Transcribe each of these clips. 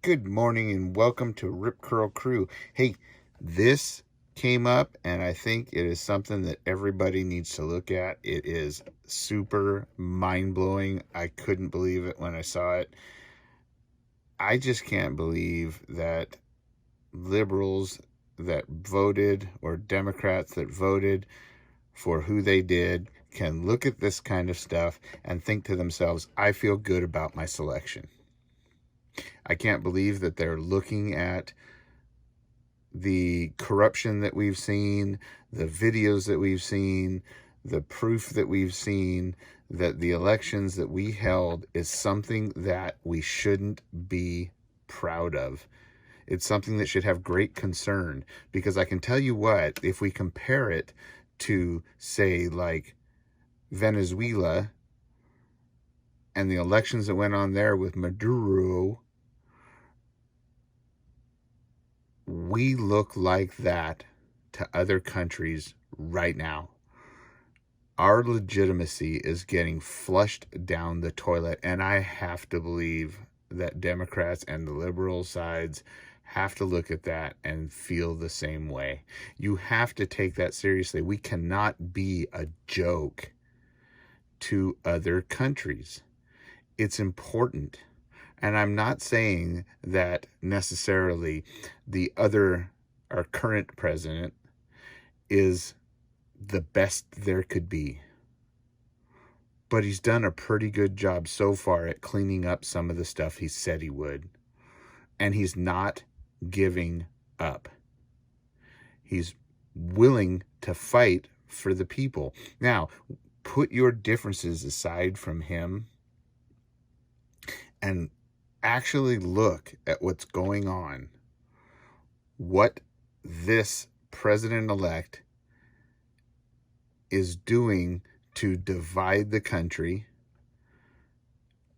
Good morning and welcome to Rip Curl Crew. Hey, this came up and I think it is something that everybody needs to look at. It is super mind-blowing. I couldn't believe it when I saw it. I just can't believe that liberals that voted or Democrats that voted for who they did can look at this kind of stuff and think to themselves, I feel good about my selection. I can't believe that they're looking at the corruption that we've seen, the videos that we've seen, the proof that we've seen, that the elections that we held is something that we shouldn't be proud of. It's something that should have great concern, because I can tell you what, if we compare it to, say, like Venezuela and the elections that went on there with Maduro, we look like that to other countries right now. Our legitimacy is getting flushed down the toilet, and I have to believe that Democrats and the liberal sides have to look at that and feel the same way. You have to take that seriously. We cannot be a joke to other countries. It's important. And I'm not saying that necessarily our current president is the best there could be. But he's done a pretty good job so far at cleaning up some of the stuff he said he would. And he's not giving up. He's willing to fight for the people. Now, put your differences aside from him and actually look at what's going on. What this president-elect is doing to divide the country,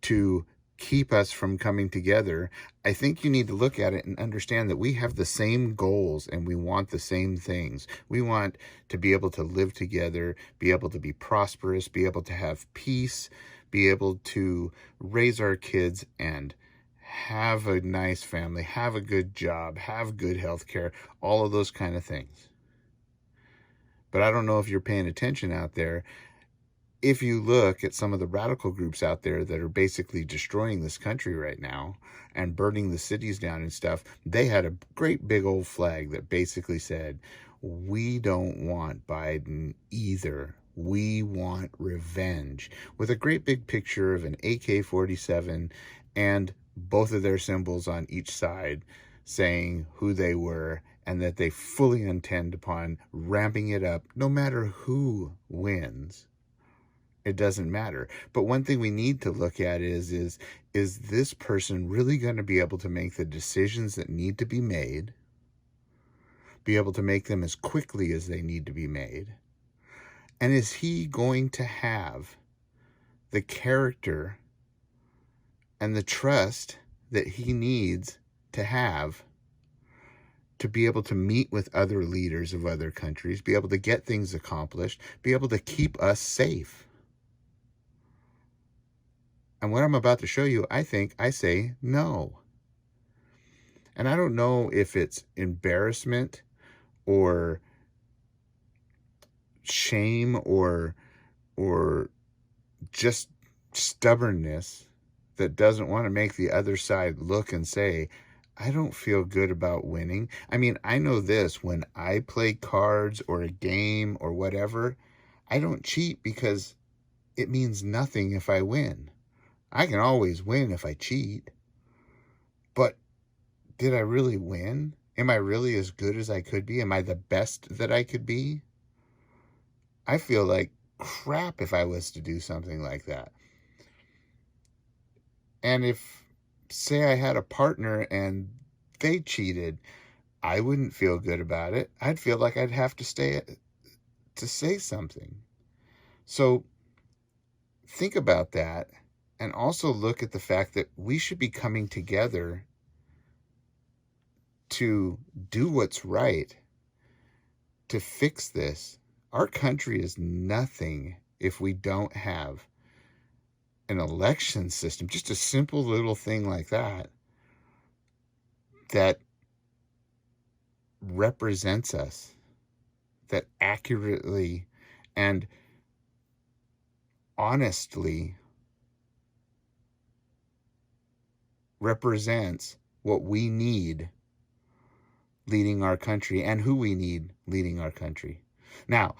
to keep us from coming together. I think you need to look at it and understand that we have the same goals and we want the same things. We want to be able to live together, be able to be prosperous, be able to have peace, be able to raise our kids and have a nice family, have a good job, have good health care, all of those kind of things. But I don't know if you're paying attention out there. If you look at some of the radical groups out there that are basically destroying this country right now and burning the cities down and stuff, they had a great big old flag that basically said, we don't want Biden either. We want revenge, with a great big picture of an AK-47 and both of their symbols on each side saying who they were and that they fully intend upon ramping it up no matter who wins. It doesn't matter. But one thing we need to look at is this person really going to be able to make the decisions that need to be made, be able to make them as quickly as they need to be made? And is he going to have the character and the trust that he needs to have to be able to meet with other leaders of other countries, be able to get things accomplished, be able to keep us safe? And what I'm about to show you, I say no. And I don't know if it's embarrassment or shame or just stubbornness that doesn't want to make the other side look and say, I don't feel good about winning. I mean, I know this, when I play cards or a game or whatever, I don't cheat because it means nothing if I win. I can always win if I cheat. But did I really win? Am I really as good as I could be? Am I the best that I could be? I feel like crap if I was to do something like that. And if, say, I had a partner and they cheated, I wouldn't feel good about it. I'd feel like I'd have to say something. So think about that, and also look at the fact that we should be coming together to do what's right, to fix this. Our country is nothing if we don't have an election system, just a simple little thing like that, that represents us, that accurately and honestly represents what we need leading our country and who we need leading our country. Now,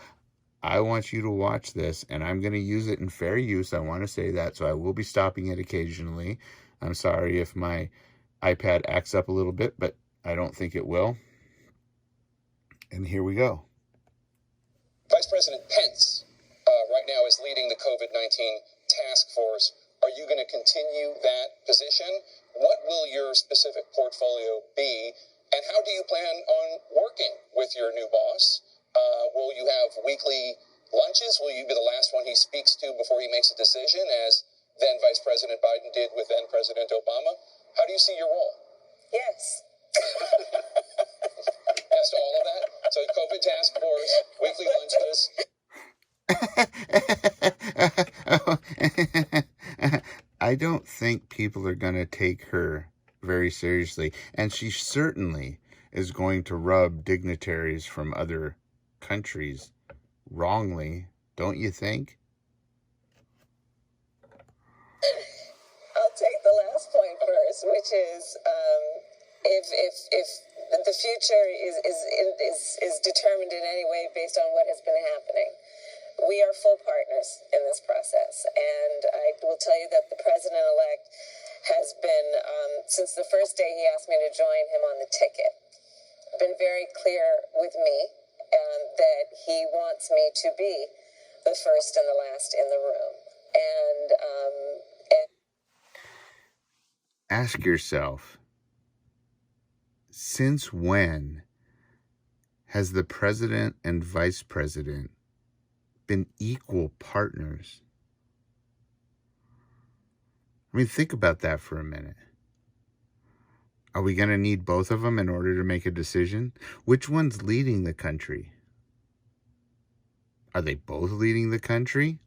I want you to watch this, and I'm going to use it in fair use. I want to say that, so I will be stopping it occasionally. I'm sorry if my iPad acts up a little bit, but I don't think it will. And here we go. Vice President Pence right now is leading the COVID-19 task force. Are you going to continue that position? What will your specific portfolio be? And how do you plan on working with your new boss? Will you have weekly lunches? Will you be the last one he speaks to before he makes a decision, as then Vice President Biden did with then President Obama? How do you see your role? Yes. Yes to all of that? So COVID task force, weekly lunches. I don't think people are going to take her very seriously. And she certainly is going to rub dignitaries from other countries wrongly, don't you think? I'll take the last point first, which is if the future is determined in any way based on what has been happening. We are full partners in this process, and I will tell you that the president-elect has been, since the first day he asked me to join him on the ticket, been very clear with me that he wants me to be the first and the last in the room. And ask yourself, since when has the president and vice president been equal partners? I mean, think about that for a minute. Are we going to need both of them in order to make a decision? Which one's leading the country? Are they both leading the country?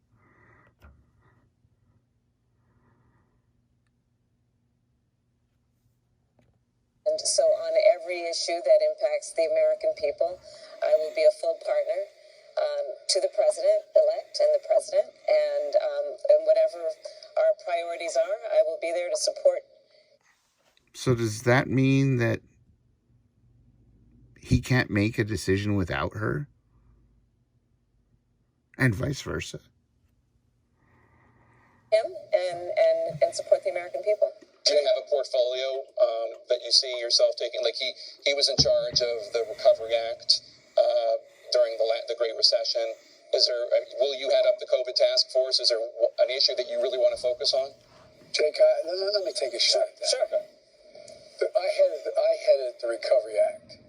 And so on every issue that impacts the American people, I will be a full partner to the president-elect and the president, and whatever our priorities are, I will be there to support. So does that mean that he can't make a decision without her? And vice versa? Him and support the American people. Do you have a portfolio that you see yourself taking? Like he was in charge of the Recovery Act during the Great Recession. Will you head up the COVID task force? Is there an issue that you really want to focus on? Jake, let me take a shot at that. Sure. I headed the Recovery Act,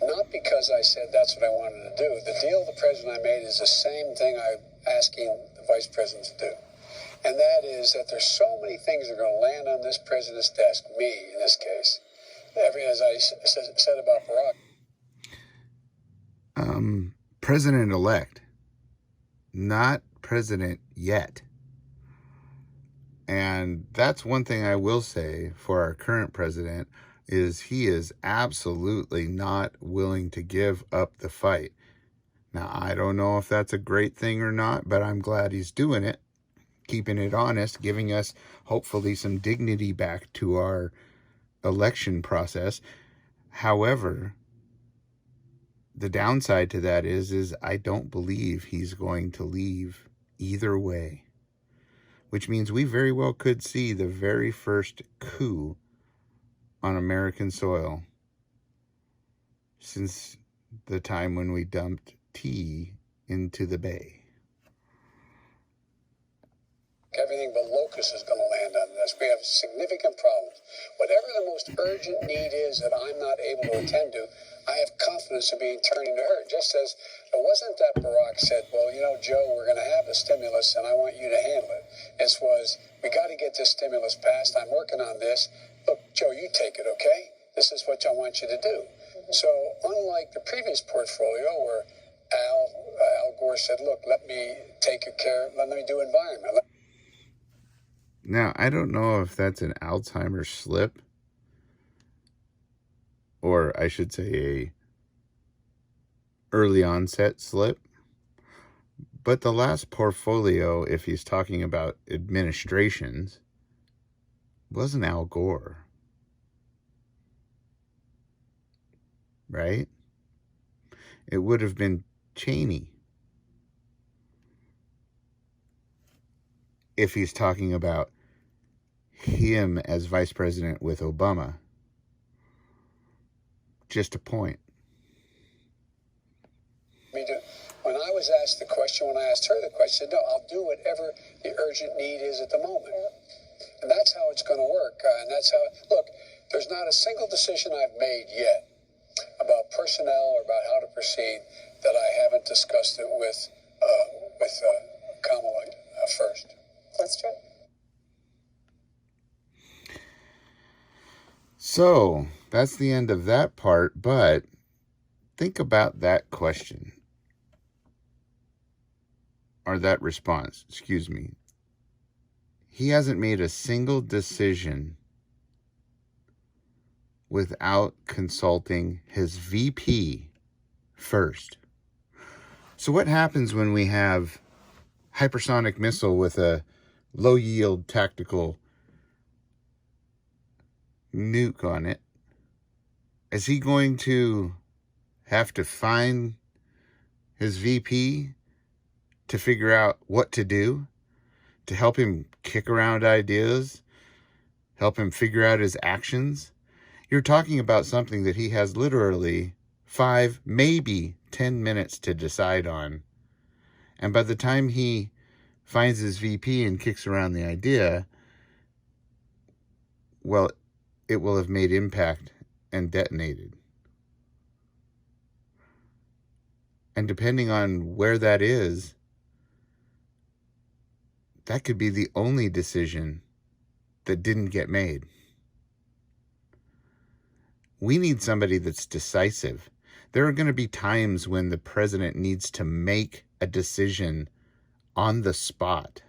not because I said that's what I wanted to do. The deal the president and I made is the same thing I'm asking the vice president to do. And that is that there's so many things that are going to land on this president's desk, me in this case, as I said about Barack. President-elect, not president yet. And that's one thing I will say for our current president, is he is absolutely not willing to give up the fight. Now, I don't know if that's a great thing or not, but I'm glad he's doing it, keeping it honest, giving us hopefully some dignity back to our election process. However, the downside to that is I don't believe he's going to leave either way, which means we very well could see the very first coup on American soil since the time when we dumped tea into the bay. Everything but locusts is going to land on this. We have significant problems. Whatever the most urgent need is that I'm not able to attend to, I have confidence in being turning to her. Just as it wasn't that Barack said, well, Joe, we're going to have a stimulus and I want you to handle it. It was, we got to get this stimulus passed. I'm working on this. Look, Joe, you take it, okay? This is what I want you to do. Mm-hmm. So unlike the previous portfolio where Al Gore said, look, let me do environment. Now, I don't know if that's an Alzheimer's slip, or I should say a early onset slip. But the last portfolio, if he's talking about administrations, wasn't Al Gore, right? It would have been Cheney. If he's talking about him as vice president with Obama. Just a point. When I was asked the question, when I asked her the question, no, I'll do whatever the urgent need is at the moment. And that's how it's going to work. And that's how, look, there's not a single decision I've made yet about personnel or about how to proceed that I haven't discussed it with Kamala first. That's true. So that's the end of that part, but think about that question. Or that response, excuse me. He hasn't made a single decision without consulting his VP first. So what happens when we have hypersonic missile with a low yield tactical nuke on it? Is he going to have to find his VP to figure out what to do, to help him kick around ideas, help him figure out his actions? You're talking about something that he has literally 5, maybe 10 minutes to decide on. And by the time he finds his VP and kicks around the idea, well, it will have made impact and detonated. And depending on where that is, that could be the only decision that didn't get made. We need somebody that's decisive. There are going to be times when the president needs to make a decision on the spot.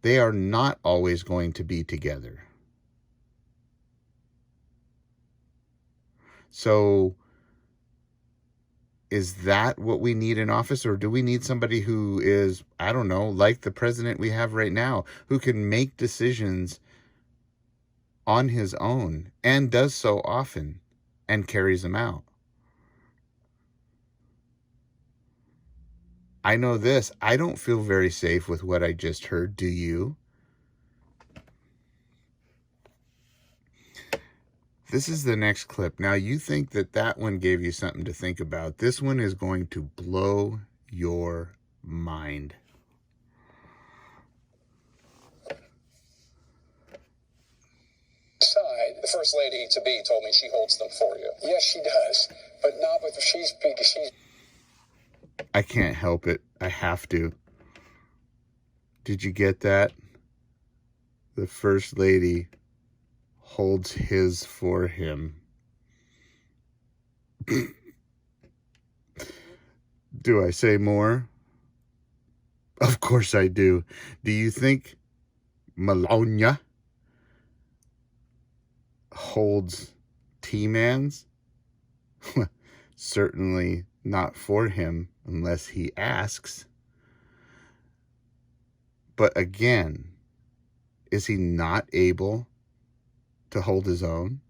They are not always going to be together. So, is that what we need in office? Or do we need somebody who is, I don't know, like the president we have right now, who can make decisions on his own and does so often and carries them out? I know this. I don't feel very safe with what I just heard. Do you? This is the next clip. Now, you think that one gave you something to think about. This one is going to blow your mind. Side, the first lady to be told me she holds them for you. Yes, she does, but not with she's. I can't help it. I have to. Did you get that? The first lady holds his for him. Do I say more? Of course I do. Do you think Melania holds T-Man's? Certainly not for him unless he asks. But again, is he not able to hold his own?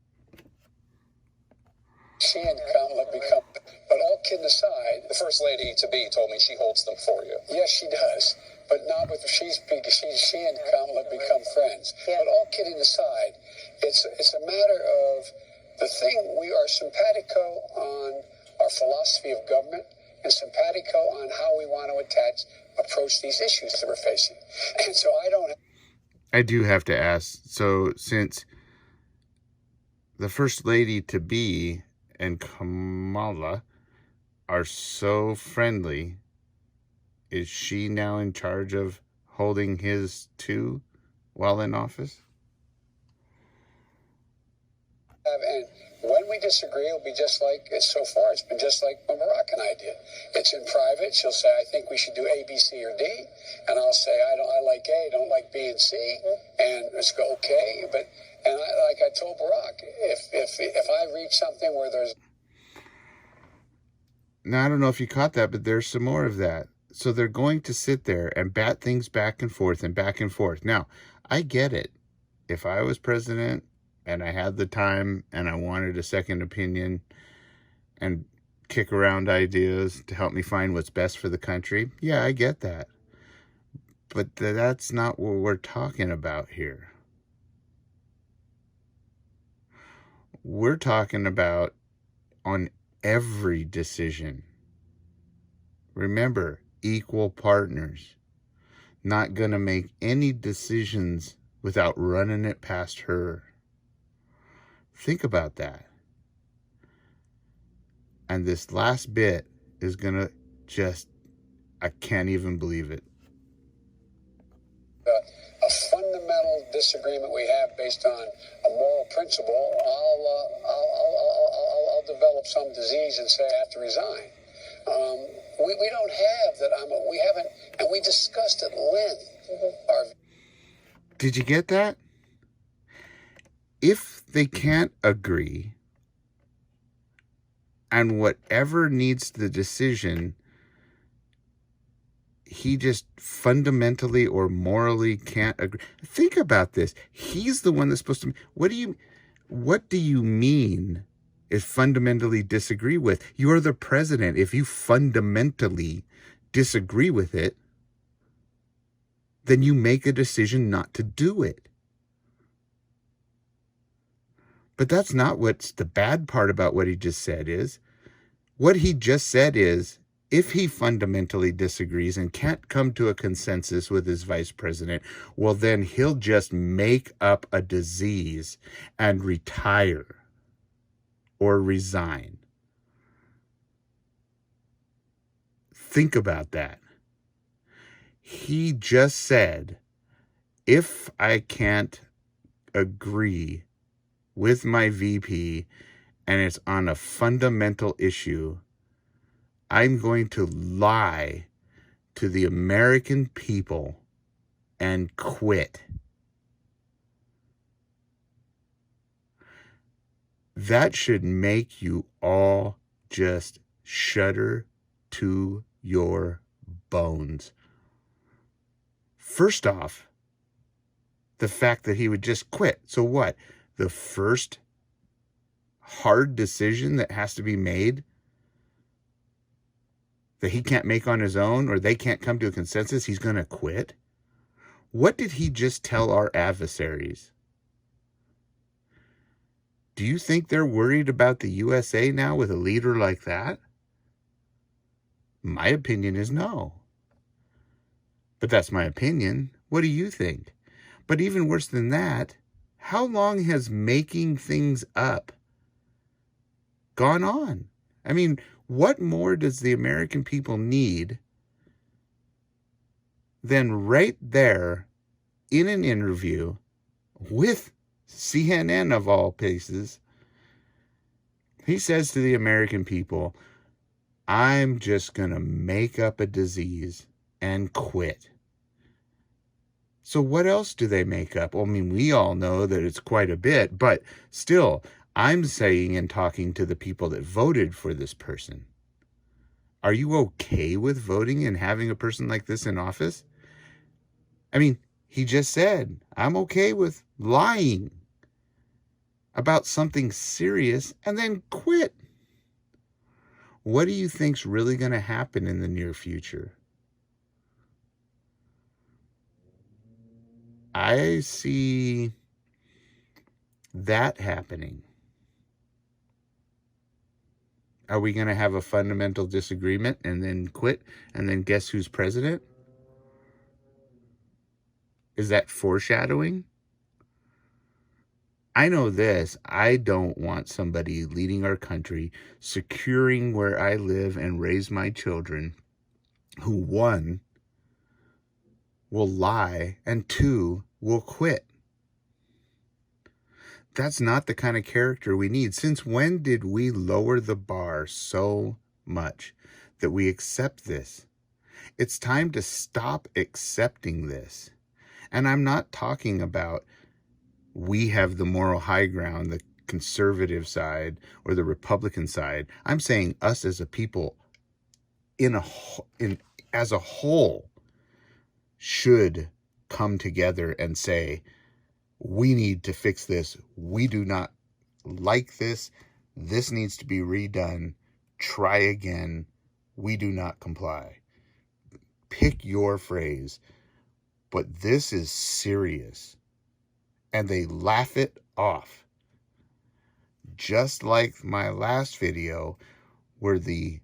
She and Kamala become, but all kidding aside, The first lady to be told me she holds them for you. yes, she does, but not with she and Kamala become friends. Yeah. But all kidding aside, it's a matter of the thing. We are simpatico on our philosophy of government and simpatico on how we want to approach these issues that we're facing. And so I do have to ask, so since the first lady to be and Kamala are so friendly, is she now in charge of holding his too while in office? And when we disagree, it'll be just like so far. It's been just like what Moroccan I did. It's in private. She'll say, "I think we should do A, B, C, or D," and I'll say, "I like A, don't like B and C," and it's go okay. But like I told Barack, if if I reach something where there's... Now, I don't know if you caught that, but there's some more of that. So they're going to sit there and bat things back and forth and back and forth. Now, I get it. If I was president and I had the time and I wanted a second opinion and kick around ideas to help me find what's best for the country, yeah, I get that. But that's not what we're talking about here. We're talking about on every decision. Remember, equal partners. Not going to make any decisions without running it past her. Think about that. And this last bit is going to just, I can't even believe it. A fundamental disagreement we have based on a moral principle, I'll develop some disease and say I have to resign. We don't have that. We haven't, and we discussed at length. Did you get that? If they can't agree, and whatever needs the decision, he just fundamentally or morally can't agree. Think about this. He's the one that's supposed to... What do you mean is fundamentally disagree with? You're the president. If you fundamentally disagree with it, then you make a decision not to do it. But that's not what's the bad part about what he just said is. What he just said is, if he fundamentally disagrees and can't come to a consensus with his vice president, well, then he'll just make up a disease and retire or resign. Think about that. He just said, if I can't agree with my VP and it's on a fundamental issue, I'm going to lie to the American people and quit. That should make you all just shudder to your bones. First off, the fact that he would just quit. So what? The first hard decision that has to be made that he can't make on his own, or they can't come to a consensus, he's going to quit? What did he just tell our adversaries? Do you think they're worried about the USA now with a leader like that? My opinion is no. But that's my opinion. What do you think? But even worse than that, how long has making things up gone on? I mean, what more does the American people need than right there in an interview with CNN of all places? He says to the American people, I'm just going to make up a disease and quit. So what else do they make up? Well, I mean, we all know that it's quite a bit, but still, I'm saying and talking to the people that voted for this person. Are you okay with voting and having a person like this in office? I mean, he just said, I'm okay with lying about something serious and then quit. What do you think's really going to happen in the near future? I see that happening. Are we going to have a fundamental disagreement and then quit? And then guess who's president? Is that foreshadowing? I know this. I don't want somebody leading our country, securing where I live and raise my children, who, one, will lie, and two, will quit. That's not the kind of character we need. Since when did we lower the bar so much that we accept this? It's time to stop accepting this. And I'm not talking about we have the moral high ground, the conservative side or the Republican side. I'm saying us as a people as a whole should come together and say, we need to fix this. We do not like this. This needs to be redone. Try again. We do not comply. Pick your phrase. But this is serious. And they laugh it off. Just like my last video where the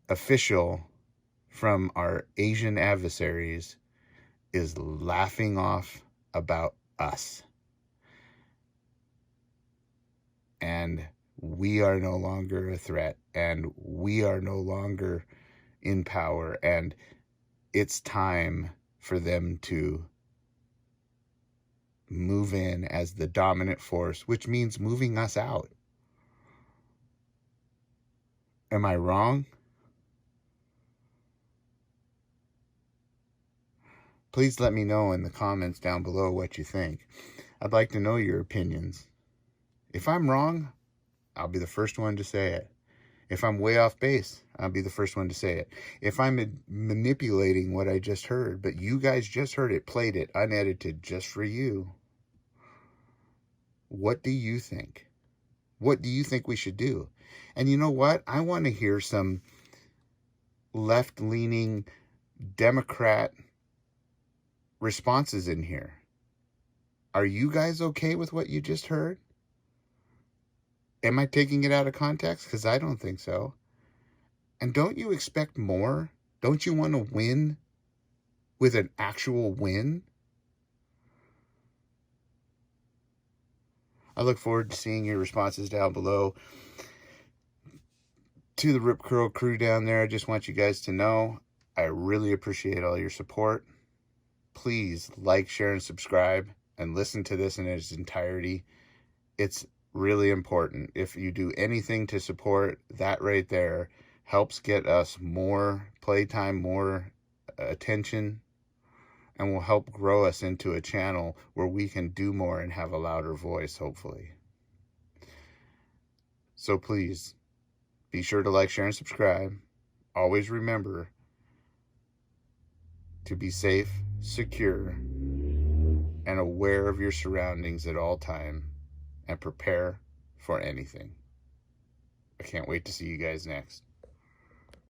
official from our Asian adversaries is laughing off about us. And we are no longer a threat, and we are no longer in power, and it's time for them to move in as the dominant force, which means moving us out. Am I wrong? Please let me know in the comments down below what you think. I'd like to know your opinions. If I'm wrong, I'll be the first one to say it. If I'm way off base, I'll be the first one to say it. If I'm manipulating what I just heard, but you guys just heard it, played it, unedited, just for you, what do you think? What do you think we should do? And you know what? I want to hear some left-leaning Democrat responses in here. Are you guys okay with what you just heard? Am I taking it out of context? Because I don't think so. And don't you expect more? Don't you want to win with an actual win? I look forward to seeing your responses down below. To the Rip Curl crew down there, I just want you guys to know I really appreciate all your support. Please like, share, and subscribe, and listen to this in its entirety. It's really important. If you do anything to support, that right there helps get us more playtime, more attention, and will help grow us into a channel where we can do more and have a louder voice, hopefully. So please, be sure to like, share, and subscribe. Always remember to be safe, secure, and aware of your surroundings at all time, and prepare for anything. I can't wait to see you guys next.